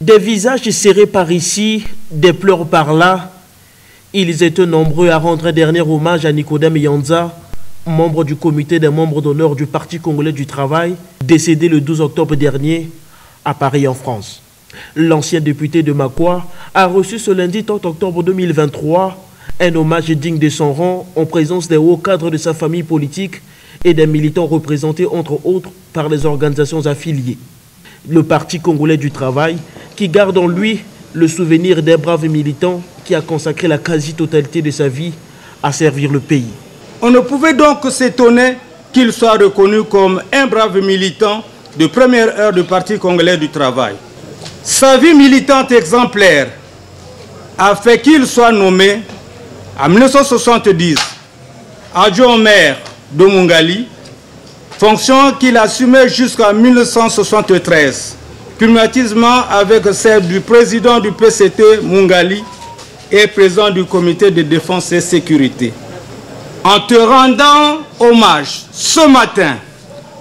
Des visages serrés par ici, des pleurs par là. Ils étaient nombreux à rendre un dernier hommage à Nicodème Yanza, membre du comité des membres d'honneur du Parti congolais du travail, décédé le 12 octobre dernier à Paris en France. L'ancien député de Makwa a reçu ce lundi 30 octobre 2023 un hommage digne de son rang en présence des hauts cadres de sa famille politique et des militants représentés entre autres par les organisations affiliées. Le Parti congolais du travail qui garde en lui le souvenir des braves militants qui a consacré la quasi-totalité de sa vie à servir le pays. On ne pouvait donc s'étonner qu'il soit reconnu comme un brave militant de première heure du Parti congolais du travail. Sa vie militante exemplaire a fait qu'il soit nommé en 1970 adjoint au maire de Mungali, fonction qu'il assumait jusqu'en 1973, cumulativement avec celle du président du PCT Mungali et président du comité de défense et sécurité. En te rendant hommage ce matin,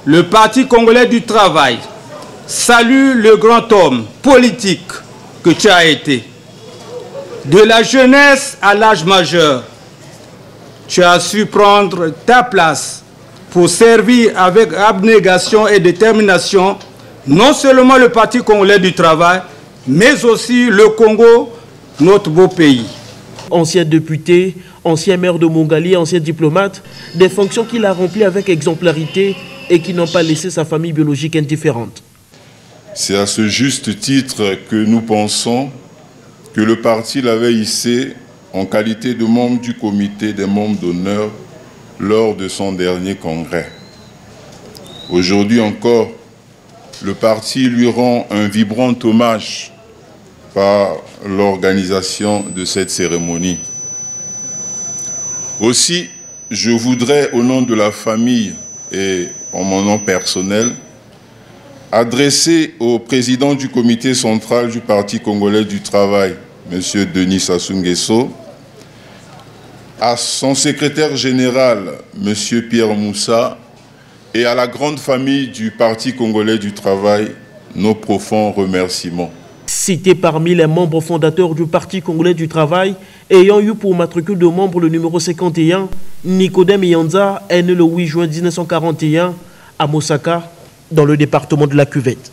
le Parti congolais du travail salue le grand homme politique que tu as été. De la jeunesse à l'âge majeur, tu as su prendre ta place pour servir avec abnégation et détermination non seulement le Parti congolais du travail, mais aussi le Congo, notre beau pays. Ancien député, ancien maire de Mungali, ancien diplomate, des fonctions qu'il a remplies avec exemplarité et qui n'ont pas laissé sa famille biologique indifférente. C'est à ce juste titre que nous pensons que le parti l'avait hissé en qualité de membre du comité des membres d'honneur lors de son dernier congrès. Aujourd'hui encore, le parti lui rend un vibrant hommage par l'organisation de cette cérémonie. Aussi, je voudrais, au nom de la famille et en mon nom personnel, adresser au président du comité central du Parti congolais du travail, M. Denis Sassou Nguesso, à son secrétaire général, M. Pierre Moussa, et à la grande famille du Parti congolais du travail, nos profonds remerciements. Cité parmi les membres fondateurs du Parti congolais du travail, ayant eu pour matricule de membre le numéro 51, Nicodème Yanza est né le 8 juin 1941 à Mosaka, dans le département de la Cuvette.